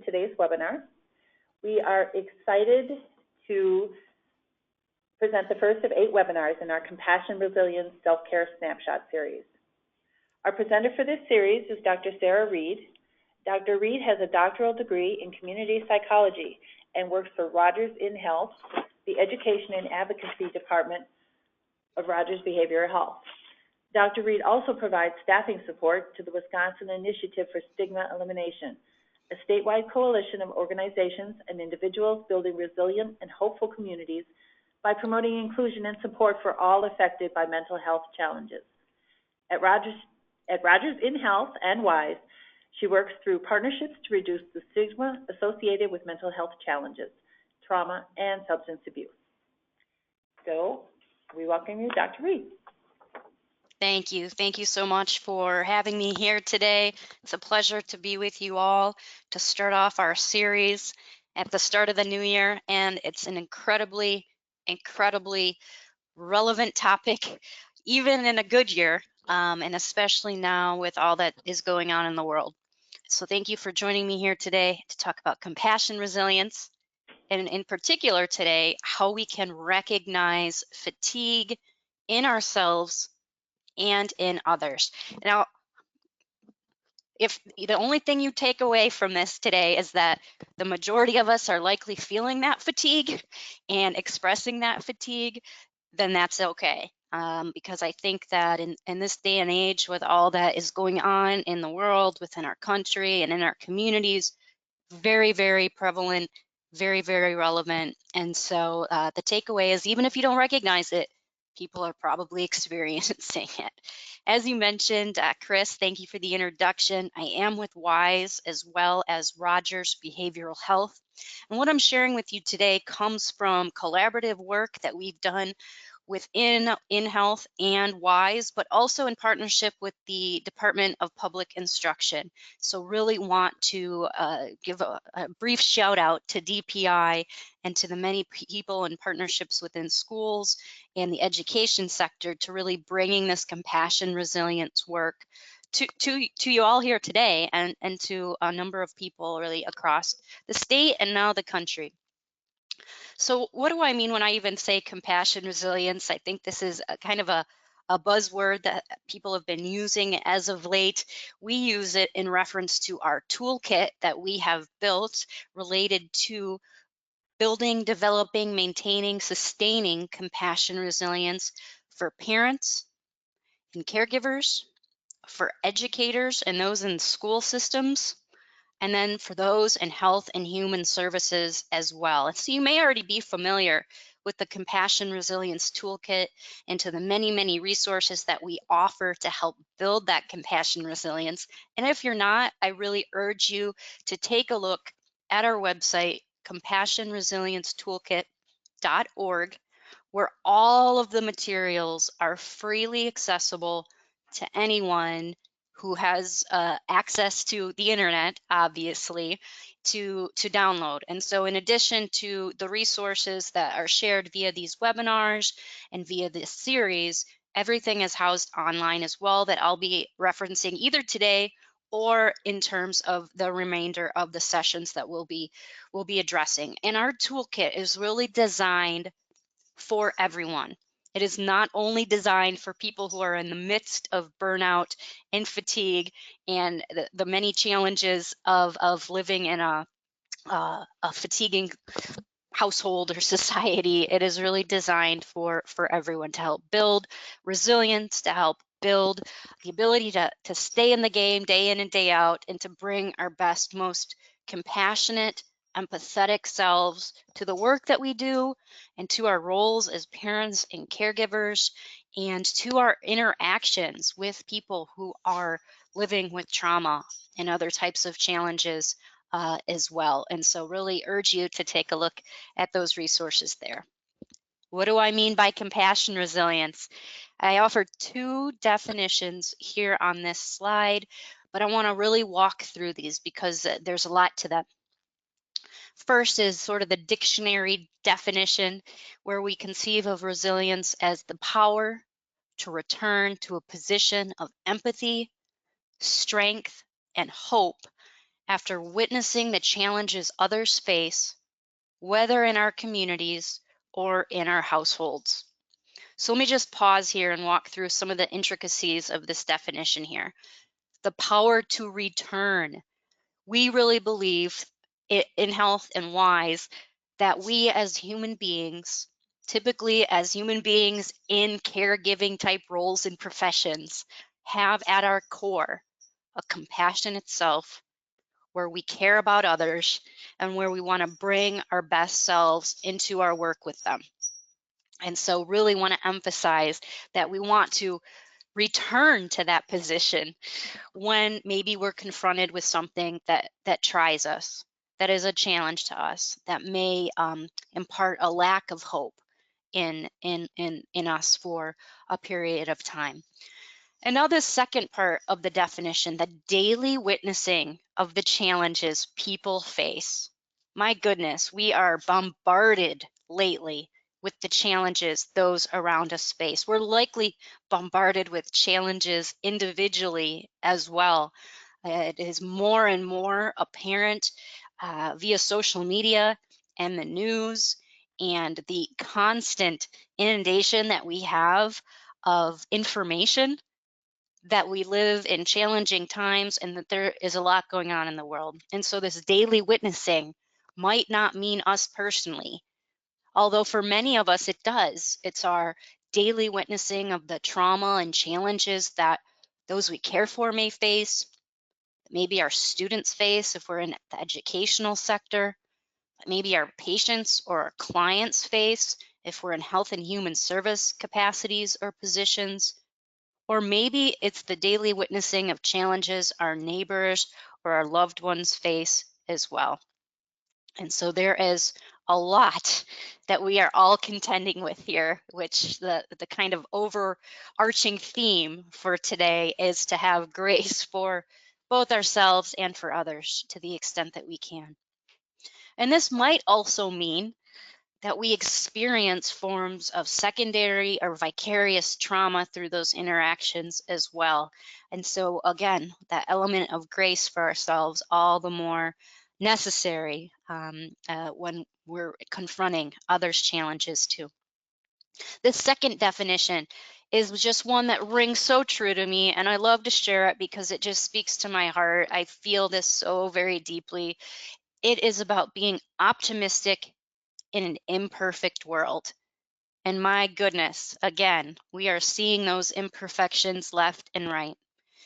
today's webinar. We are excited to present the first of 8 webinars in our Compassion, Resilience, Self-Care Snapshot series. Our presenter for this series is Dr. Sarah Reed. Dr. Reed has a doctoral degree in community psychology and works for Rogers in Health, the Education and Advocacy Department of Rogers Behavioral Health. Dr. Reed also provides staffing support to the Wisconsin Initiative for Stigma Elimination, a statewide coalition of organizations and individuals building resilient and hopeful communities by promoting inclusion and support for all affected by mental health challenges. At Rogers in Health and WISE, she works through partnerships to reduce the stigma associated with mental health challenges, trauma, and substance abuse. So we welcome you, Dr. Reed. Thank you. Thank you so much for having me here today. It's a pleasure to be with you all to start off our series at the start of the new year. And it's an incredibly relevant topic, even in a good year, and especially now with all that is going on in the world. So thank you for joining me here today to talk about compassion resilience, and in particular today, how we can recognize fatigue in ourselves and in others. Now, if the only thing you take away from this today is that the majority of us are likely feeling that fatigue and expressing that fatigue, then that's okay. Because I think that in this day and age, with all that is going on in the world, within our country and in our communities, very prevalent, very relevant. And so the takeaway is, even if you don't recognize it, people are probably experiencing it. As you mentioned, Chris, thank you for the introduction. I am with WISE as well as Rogers Behavioral Health. And what I'm sharing with you today comes from collaborative work that we've done within InHealth and WISE, but also in partnership with the Department of Public Instruction. So really want to give a brief shout out to DPI and to the many people and partnerships within schools and the education sector to really bringing this compassion resilience work to you all here today, and to a number of people really across the state and now the country. So what do I mean when I even say compassion resilience? I think this is a kind of a buzzword that people have been using as of late. We use it in reference to our toolkit that we have built related to building, developing, maintaining, sustaining compassion resilience for parents and caregivers, for educators and those in school systems, and then for those in health and human services as well. And so you may already be familiar with the Compassion Resilience Toolkit and to the many resources that we offer to help build that compassion resilience. And if you're not, I really urge you to take a look at our website, compassionresilienceToolkit.org, where all of the materials are freely accessible to anyone who has access to the internet, obviously, to download. And so in addition to the resources that are shared via these webinars and via this series, everything is housed online as well, that I'll be referencing either today or in terms of the remainder of the sessions that we'll be addressing. And our toolkit is really designed for everyone. It is not only designed for people who are in the midst of burnout and fatigue and the many challenges of living in a fatiguing household or society. It is really designed for everyone, to help build resilience, to help build the ability to stay in the game day in and day out, and to bring our best, most compassionate, empathetic selves to the work that we do, and to our roles as parents and caregivers, and to our interactions with people who are living with trauma and other types of challenges as well. And so really urge you to take a look at those resources there. What do I mean by compassion resilience? I offer 2 definitions here on this slide, but I want to really walk through these because there's a lot to them. First is sort of the dictionary definition, where we conceive of resilience as the power to return to a position of empathy, strength, and hope after witnessing the challenges others face, whether in our communities or in our households. So let me just pause here and walk through some of the intricacies of this definition here. The power to return. We really believe in Health and Wise that we as human beings, typically as human beings in caregiving type roles and professions, have at our core a compassion itself, where we care about others and where we want to bring our best selves into our work with them. And so really want to emphasize that we want to return to that position when maybe we're confronted with something that tries us, that is a challenge to us, that may impart a lack of hope in us for a period of time. And now the second part of the definition, the daily witnessing of the challenges people face. My goodness, we are bombarded lately with the challenges those around us face. We're likely bombarded with challenges individually as well. It is more and more apparent via social media and the news and the constant inundation that we have of information, that we live in challenging times and that there is a lot going on in the world. And so this daily witnessing might not mean us personally, although for many of us it does. It's our daily witnessing of the trauma and challenges that those we care for may face, maybe our students face if we're in the educational sector, maybe our patients or our clients face if we're in health and human service capacities or positions. Or maybe it's the daily witnessing of challenges our neighbors or our loved ones face as well. And so there is a lot that we are all contending with here, which the kind of overarching theme for today is to have grace for both ourselves and for others to the extent that we can. And this might also mean that we experience forms of secondary or vicarious trauma through those interactions as well. And so again, that element of grace for ourselves all the more necessary when we're confronting others' challenges too. The second definition is just one that rings so true to me, and I love to share it because it just speaks to my heart. I feel this so very deeply. It is about being optimistic in an imperfect world. And my goodness, again, we are seeing those imperfections left and right.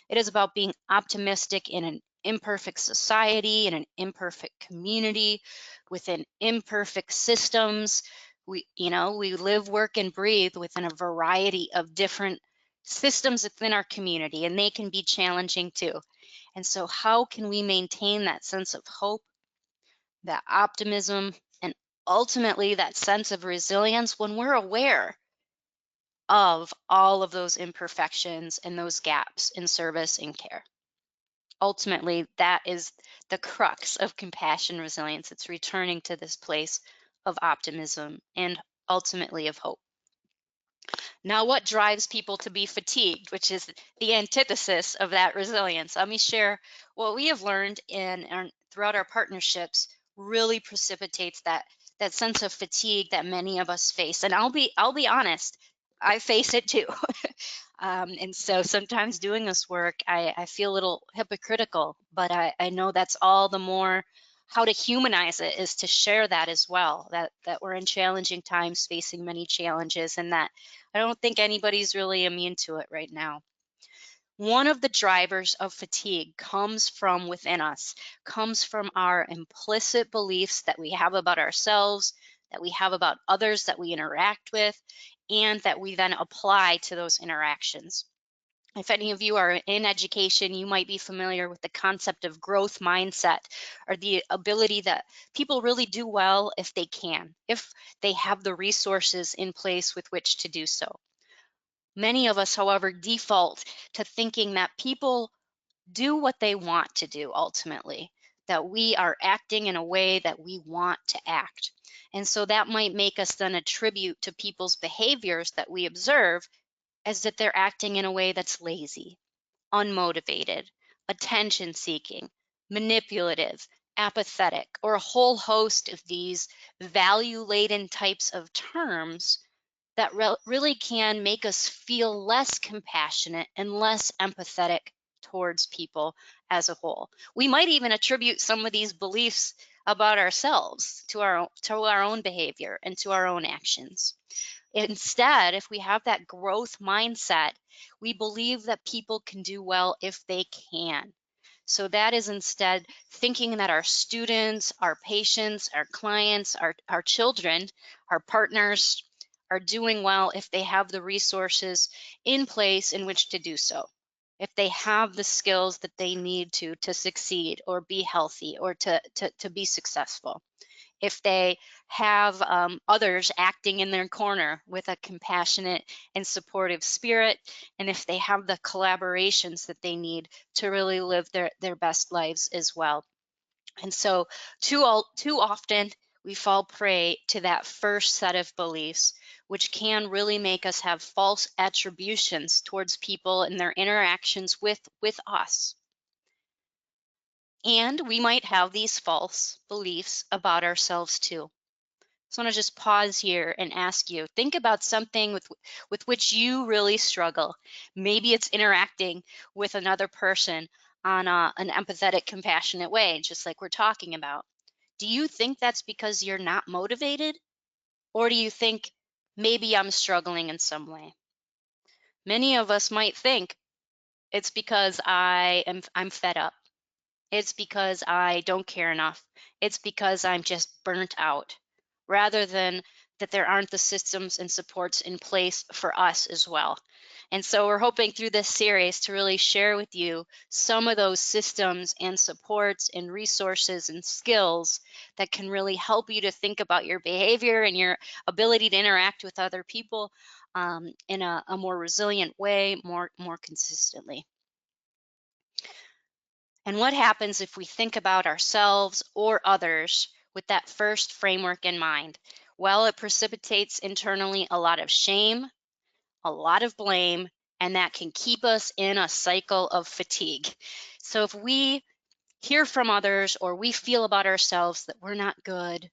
It is about being optimistic in an imperfect society, in an imperfect community, within imperfect systems. We live, work, and breathe within a variety of different systems within our community, and they can be challenging too. And so how can we maintain that sense of hope, that optimism, and ultimately that sense of resilience when we're aware of all of those imperfections and those gaps in service and care? Ultimately, that is the crux of compassion resilience. It's returning to this place of optimism and ultimately of hope. Now, what drives people to be fatigued, which is the antithesis of that resilience? Let me share what we have learned throughout our partnerships really precipitates that sense of fatigue that many of us face. And I'll be honest, I face it too. And so sometimes doing this work, I feel a little hypocritical, but I know that's all the more how to humanize it is to share that as well, that we're in challenging times, facing many challenges, and that I don't think anybody's really immune to it right now. One of the drivers of fatigue comes from within us, comes from our implicit beliefs that we have about ourselves, that we have about others that we interact with, and that we then apply to those interactions. If any of you are in education, you might be familiar with the concept of growth mindset, or the ability that people really do well if they can, if they have the resources in place with which to do so. Many of us, however, default to thinking that people do what they want to do ultimately, that we are acting in a way that we want to act. And so that might make us then attribute to people's behaviors that we observe as that they're acting in a way that's lazy, unmotivated, attention seeking, manipulative, apathetic, or a whole host of these value-laden types of terms that really can make us feel less compassionate and less empathetic towards people as a whole. We might even attribute some of these beliefs about ourselves to our own behavior and to our own actions. Instead, if we have that growth mindset, we believe that people can do well if they can. So that is instead thinking that our students, our patients, our clients, our children, our partners are doing well if they have the resources in place in which to do so. If they have the skills that they need to succeed or be healthy or to be successful. If they have others acting in their corner with a compassionate and supportive spirit, and if they have the collaborations that they need to really live their best lives as well. And so too often we fall prey to that first set of beliefs, which can really make us have false attributions towards people and their interactions with us. And we might have these false beliefs about ourselves too. So I want to just pause here and ask you, think about something with which you really struggle. Maybe it's interacting with another person on an empathetic, compassionate way, just like we're talking about. Do you think that's because you're not motivated? Or do you think maybe I'm struggling in some way? Many of us might think it's because I'm fed up. It's because I don't care enough. It's because I'm just burnt out, rather than that there aren't the systems and supports in place for us as well. And so we're hoping through this series to really share with you some of those systems and supports and resources and skills that can really help you to think about your behavior and your ability to interact with other people in a more resilient way, more consistently. And what happens if we think about ourselves or others with that first framework in mind? Well, it precipitates internally a lot of shame, a lot of blame, and that can keep us in a cycle of fatigue. So if we hear from others or we feel about ourselves that we're not good,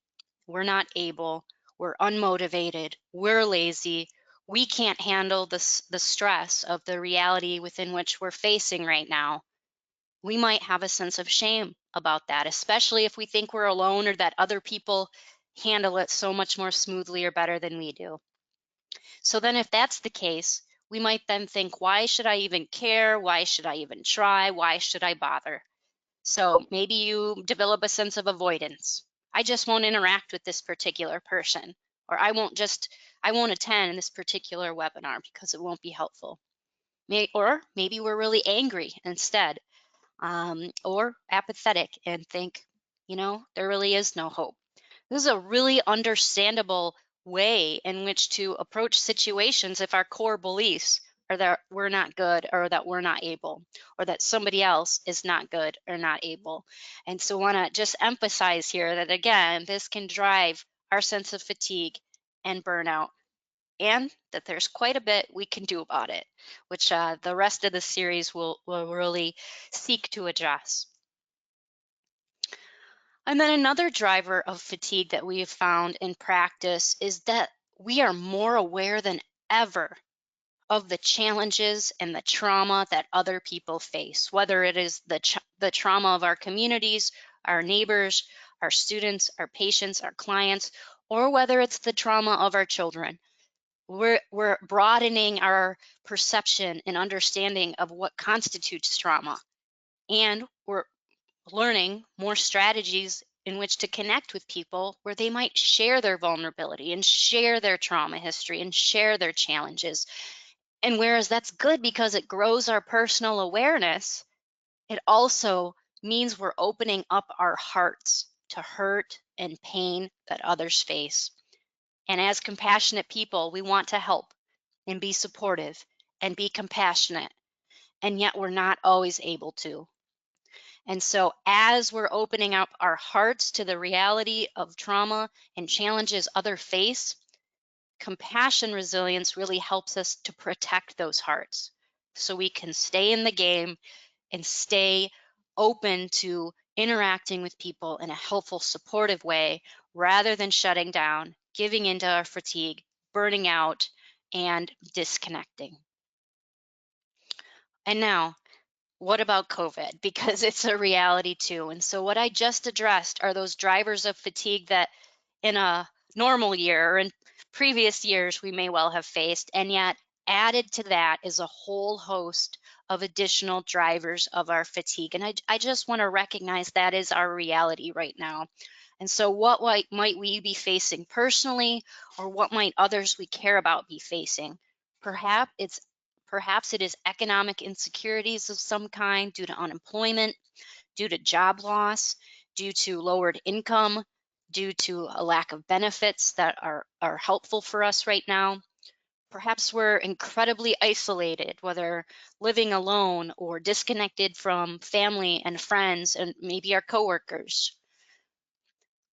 we're not able, we're unmotivated, we're lazy, we can't handle the stress of the reality within which we're facing right now, we might have a sense of shame about that, especially if we think we're alone or that other people handle it so much more smoothly or better than we do. So then if that's the case, we might then think, why should I even care? Why should I even try? Why should I bother? So maybe you develop a sense of avoidance. I just won't interact with this particular person, or I won't attend this particular webinar because it won't be helpful. Or maybe we're really angry instead. Or apathetic and think, there really is no hope. This is a really understandable way in which to approach situations if our core beliefs are that we're not good or that we're not able or that somebody else is not good or not able. And so I want to just emphasize here that, again, this can drive our sense of fatigue and burnout, and that there's quite a bit we can do about it, which the rest of the series will really seek to address. And then another driver of fatigue that we have found in practice is that we are more aware than ever of the challenges and the trauma that other people face, whether it is the trauma of our communities, our neighbors, our students, our patients, our clients, or whether it's the trauma of our children. We're broadening our perception and understanding of what constitutes trauma, and we're learning more strategies in which to connect with people where they might share their vulnerability and share their trauma history and share their challenges. And whereas that's good because it grows our personal awareness, it also means we're opening up our hearts to hurt and pain that others face. And as compassionate people, we want to help and be supportive and be compassionate, and yet we're not always able to. And so as we're opening up our hearts to the reality of trauma and challenges others face, compassion resilience really helps us to protect those hearts so we can stay in the game and stay open to interacting with people in a helpful, supportive way rather than shutting down, giving into our fatigue, burning out, and disconnecting. And now, what about COVID? Because it's a reality too. And so, what I just addressed are those drivers of fatigue that in a normal year or in previous years we may well have faced. And yet, added to that is a whole host of additional drivers of our fatigue. And I just want to recognize that is our reality right now. And so, what might we be facing personally, or what might others we care about be facing? Perhaps it's Perhaps it is economic insecurities of some kind due to unemployment, due to job loss, due to lowered income, due to a lack of benefits that are helpful for us right now. Perhaps we're incredibly isolated, whether living alone or disconnected from family and friends and maybe our coworkers.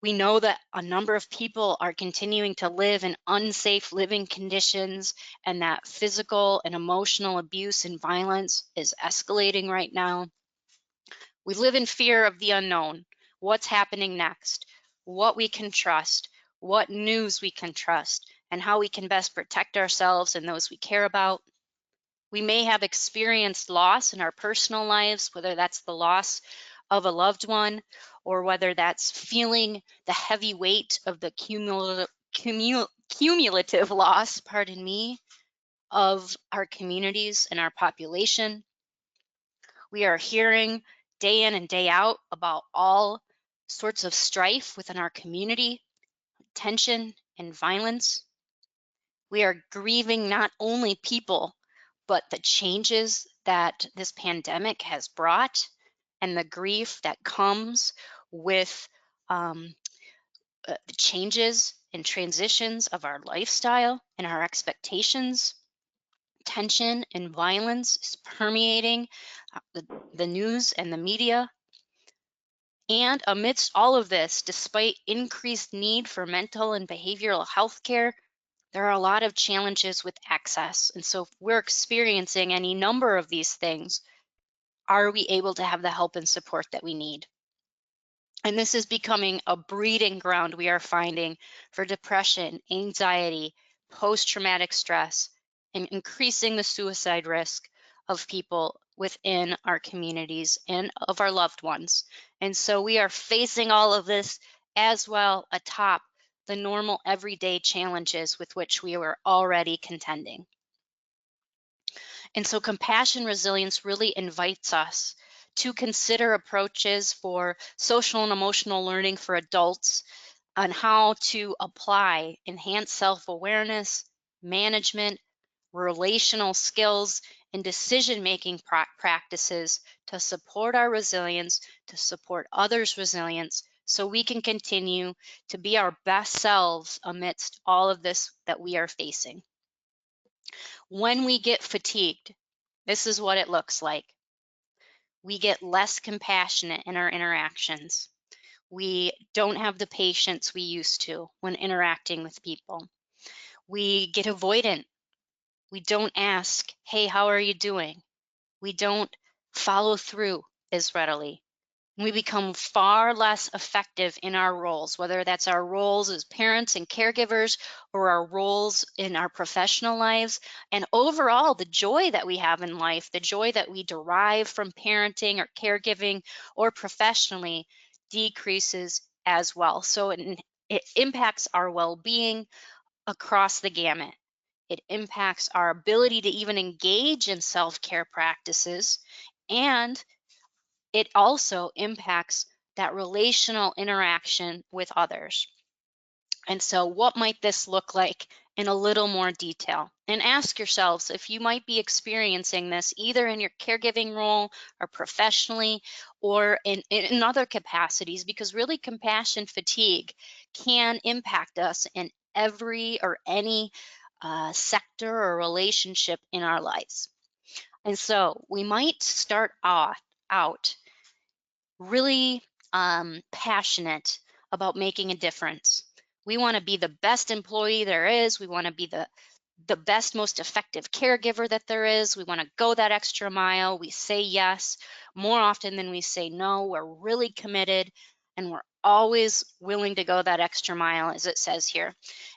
We know that a number of people are continuing to live in unsafe living conditions and that physical and emotional abuse and violence is escalating right now. We live in fear of the unknown, what's happening next, what we can trust, what news we can trust, and how we can best protect ourselves and those we care about. We may have experienced loss in our personal lives, whether that's the loss of a loved one or whether that's feeling the heavy weight of the cumulative loss, pardon me, of our communities and our population. We are hearing day in and day out about all sorts of strife within our community, tension and violence. We are grieving not only people, but the changes that this pandemic has brought and the grief that comes with the changes and transitions of our lifestyle and our expectations. Tension and violence is permeating the news and the media. And amidst all of this, despite increased need for mental and behavioral health care, there are a lot of challenges with access. And so if we're experiencing any number of these things, are we able to have the help and support that we need? And this is becoming a breeding ground we are finding for depression, anxiety, post-traumatic stress, and increasing the suicide risk of people within our communities and of our loved ones. And so we are facing all of this as well atop the normal everyday challenges with which we were already contending. And so compassion resilience really invites us to consider approaches for social and emotional learning for adults on how to apply enhanced self-awareness, management, relational skills, and decision-making practices to support our resilience, to support others' resilience, so we can continue to be our best selves amidst all of this that we are facing. When we get fatigued, this is what it looks like. We get less compassionate in our interactions. We don't have the patience we used to when interacting with people. We get avoidant. We don't ask, hey, how are you doing? We don't follow through as readily. We become far less effective in our roles, whether that's our roles as parents and caregivers or our roles in our professional lives. And overall, the joy that we have in life, the joy that we derive from parenting or caregiving or professionally decreases as well. So it impacts our well-being across the gamut. It impacts our ability to even engage in self-care practices, and it also impacts that relational interaction with others. And so what might this look like in a little more detail? And ask yourselves if you might be experiencing this either in your caregiving role or professionally or in other capacities, because really compassion fatigue can impact us in every or any sector or relationship in our lives. And so we might start out really passionate about making a difference. We want to be the best employee there is. We want to be the the best, most effective caregiver that there is. We want to go that extra mile. We say yes more often than we say no. We're really committed, and we're always willing to go that extra mile, as it says here.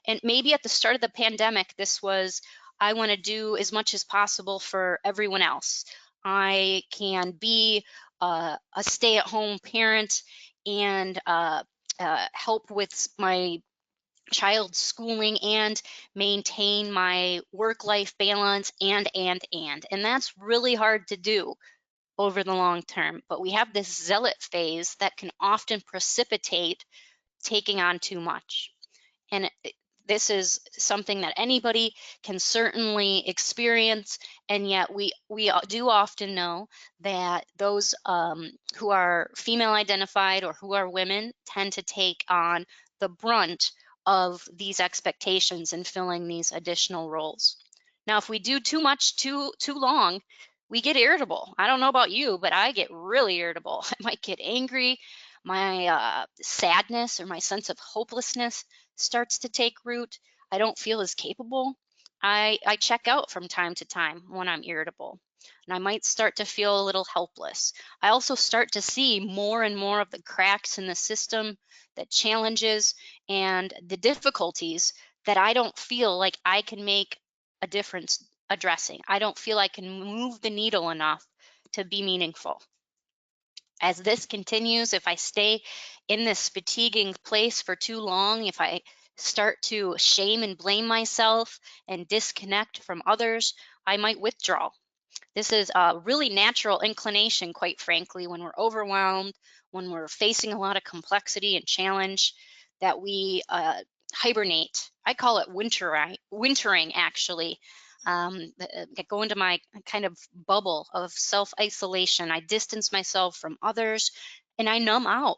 And maybe at the start of the pandemic, this was, I want to do as much as possible for everyone else. I can be a stay-at-home parent and help with my child's schooling and maintain my work-life balance and that's really hard to do over the long term. But we have this zealot phase that can often precipitate taking on too much. And this is something that anybody can certainly experience, and yet we do often know that those who are female identified or who are women tend to take on the brunt of these expectations and filling these additional roles. Now, if we do too much too long, we get irritable. I don't know about you, but I get really irritable. I might get angry. My sadness or my sense of hopelessness starts to take root. I don't feel as capable. I check out from time to time when I'm irritable, and I might start to feel a little helpless. I also start to see more and more of the cracks in the system, the challenges, and the difficulties that I don't feel like I can make a difference addressing. I don't feel I can move the needle enough to be meaningful. As this continues, if I stay in this fatiguing place for too long, if I start to shame and blame myself and disconnect from others, I might withdraw. This is a really natural inclination, quite frankly, when we're overwhelmed, when we're facing a lot of complexity and challenge, that we hibernate. I call it wintering actually. I go into my kind of bubble of self-isolation. I distance myself from others and I numb out.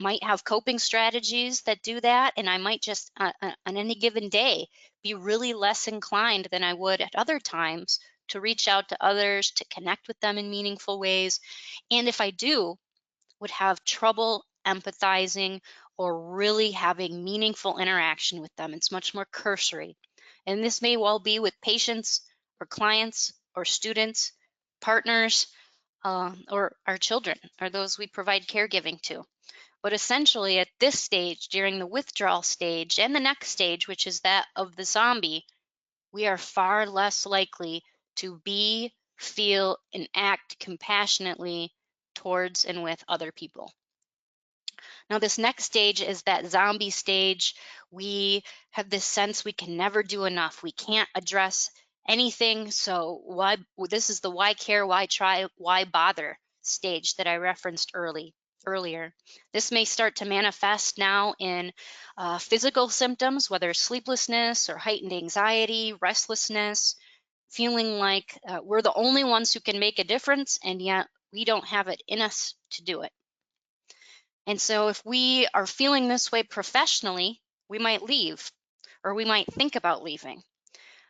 Might have coping strategies that do that, and I might just, on any given day, be really less inclined than I would at other times to reach out to others, to connect with them in meaningful ways. And if I do, would have trouble empathizing or really having meaningful interaction with them. It's much more cursory. And this may well be with patients or clients or students, partners, or our children or those we provide caregiving to. But essentially, at this stage, during the withdrawal stage and the next stage, which is that of the zombie, we are far less likely to be, feel, and act compassionately towards and with other people. Now, this next stage is that zombie stage. We have this sense we can never do enough. We can't address anything. So this is the why care, why try, why bother stage that I referenced earlier. This may start to manifest now in physical symptoms, whether sleeplessness or heightened anxiety, restlessness, feeling like we're the only ones who can make a difference, and yet we don't have it in us to do it. And so if we are feeling this way professionally, we might leave, or we might think about leaving.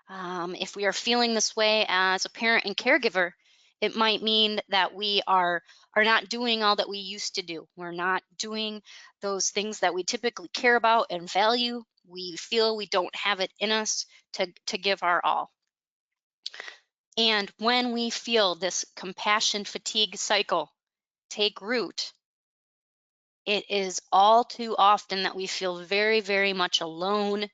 If we are feeling this way as a parent and caregiver, it might mean that we are not doing all that we used to do. We're not doing those things that we typically care about and value. We feel we don't have it in us to give our all. And when we feel this compassion fatigue cycle take root, it is all too often that we feel very, very much alone,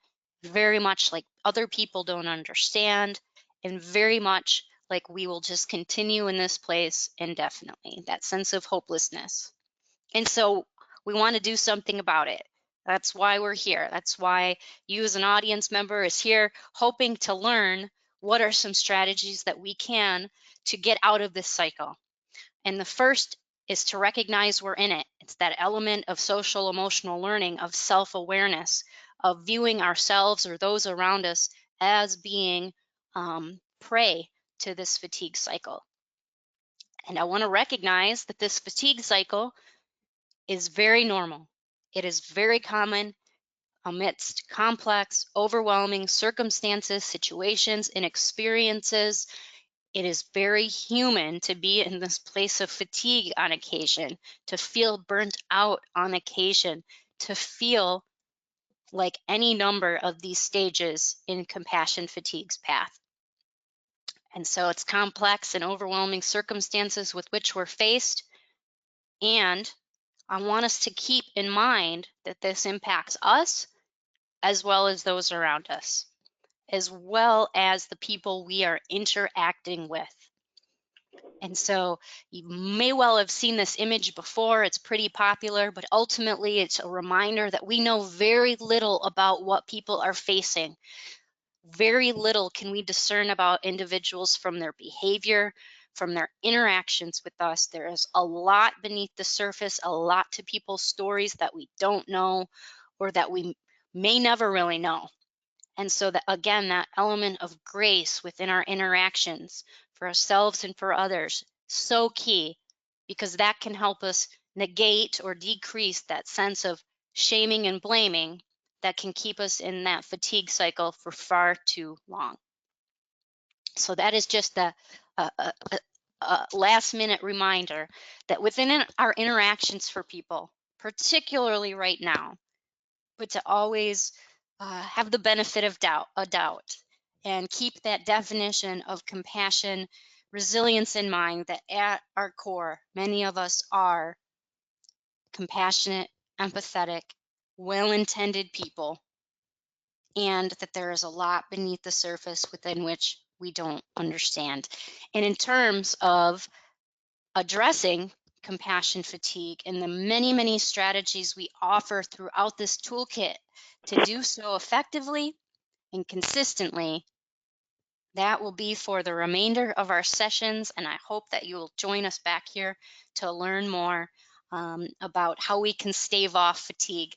very much like other people don't understand, and very much like we will just continue in this place indefinitely, that sense of hopelessness. And so we want to do something about it. That's why we're here. That's why you as an audience member is here, hoping to learn what are some strategies that we can to get out of this cycle. And the first is to recognize we're in it. It's that element of social emotional learning, of self-awareness, of viewing ourselves or those around us as being prey to this fatigue cycle. And I want to recognize that this fatigue cycle is very normal. It is very common amidst complex, overwhelming circumstances, situations, and experiences. It is very human to be in this place of fatigue on occasion, to feel burnt out on occasion, to feel like any number of these stages in compassion fatigue's path. And so it's complex and overwhelming circumstances with which we're faced. And I want us to keep in mind that this impacts us as well as those around us, as well as the people we are interacting with. And so you may well have seen this image before. It's pretty popular, but ultimately it's a reminder that we know very little about what people are facing. Very little can we discern about individuals from their behavior, from their interactions with us. There is a lot beneath the surface, a lot to people's stories that we don't know or that we may never really know. And so that, again, that element of grace within our interactions for ourselves and for others, so key, because that can help us negate or decrease that sense of shaming and blaming that can keep us in that fatigue cycle for far too long. So that is just a last minute reminder that within our interactions for people, particularly right now, but to always have the benefit of doubt, and keep that definition of compassion, resilience in mind, that at our core, many of us are compassionate, empathetic, well-intended people, and that there is a lot beneath the surface within which we don't understand. And in terms of addressing compassion fatigue and the many, many strategies we offer throughout this toolkit to do so effectively and consistently, that will be for the remainder of our sessions. And I hope that you will join us back here to learn more about how we can stave off fatigue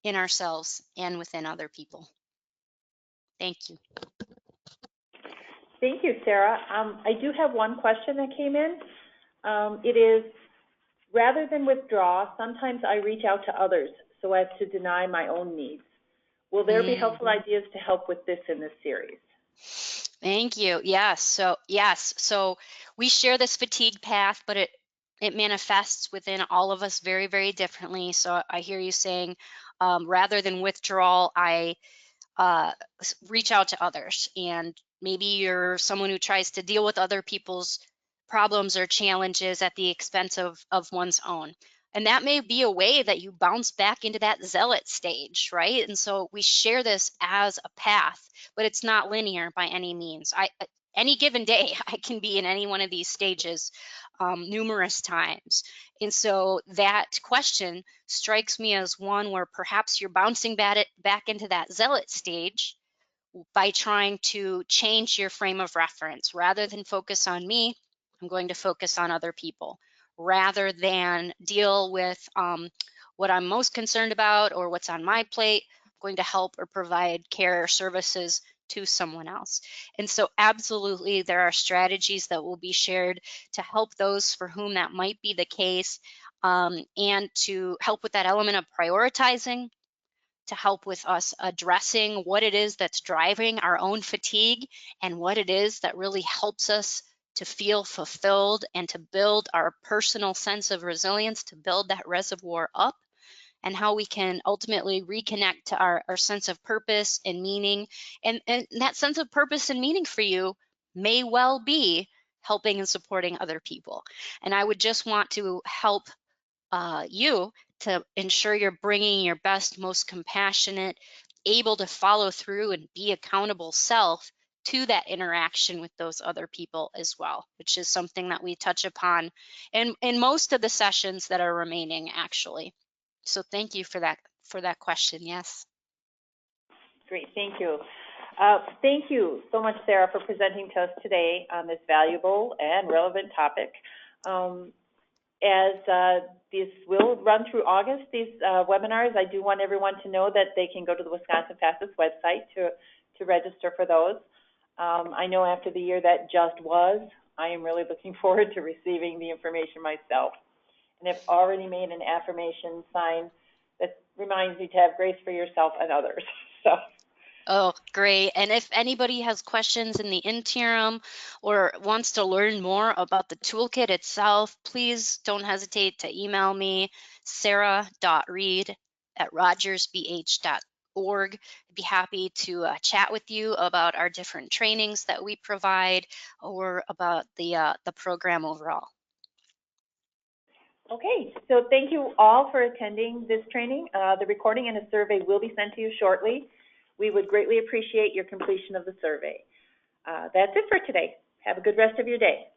in ourselves and within other people. Thank you. Thank you, Sarah. I do have one question that came in. It is, rather than withdraw, sometimes I reach out to others so as to deny my own needs. Will there be helpful ideas to help with this in this series? Thank you. Yes. So we share this fatigue path, but it manifests within all of us very, very differently. So I hear you saying, rather than withdrawal, I reach out to others. And maybe you're someone who tries to deal with other people's problems or challenges at the expense of one's own. And that may be a way that you bounce back into that zealot stage, right? And so we share this as a path, but it's not linear by any means. Any given day, I can be in any one of these stages numerous times. And so that question strikes me as one where perhaps you're bouncing back into that zealot stage by trying to change your frame of reference. Rather than focus on me, I'm going to focus on other people. Rather than deal with what I'm most concerned about or what's on my plate, I'm going to help or provide care or services to someone else. And so absolutely, there are strategies that will be shared to help those for whom that might be the case, and to help with that element of prioritizing, to help with us addressing what it is that's driving our own fatigue and what it is that really helps us to feel fulfilled and to build our personal sense of resilience, to build that reservoir up, and how we can ultimately reconnect to our sense of purpose and meaning. And that sense of purpose and meaning for you may well be helping and supporting other people. And I would just want to help you to ensure you're bringing your best, most compassionate, able to follow through and be accountable self to that interaction with those other people as well, which is something that we touch upon in most of the sessions that are remaining, actually. So thank you for that question. Yes. Great, thank you. Thank you so much, Sarah, for presenting to us today on this valuable and relevant topic. As this will run through August, these webinars, I do want everyone to know that they can go to the Wisconsin Fastest website to register for those. I know after the year that just was, I am really looking forward to receiving the information myself. And I've already made an affirmation sign that reminds me to have grace for yourself and others. So. Oh, great. And if anybody has questions in the interim or wants to learn more about the toolkit itself, please don't hesitate to email me, sarah.reed@rogersbh.org. I'd be happy to chat with you about our different trainings that we provide or about the program overall. Okay, so thank you all for attending this training. The recording and a survey will be sent to you shortly. We would greatly appreciate your completion of the survey. That's it for today. Have a good rest of your day.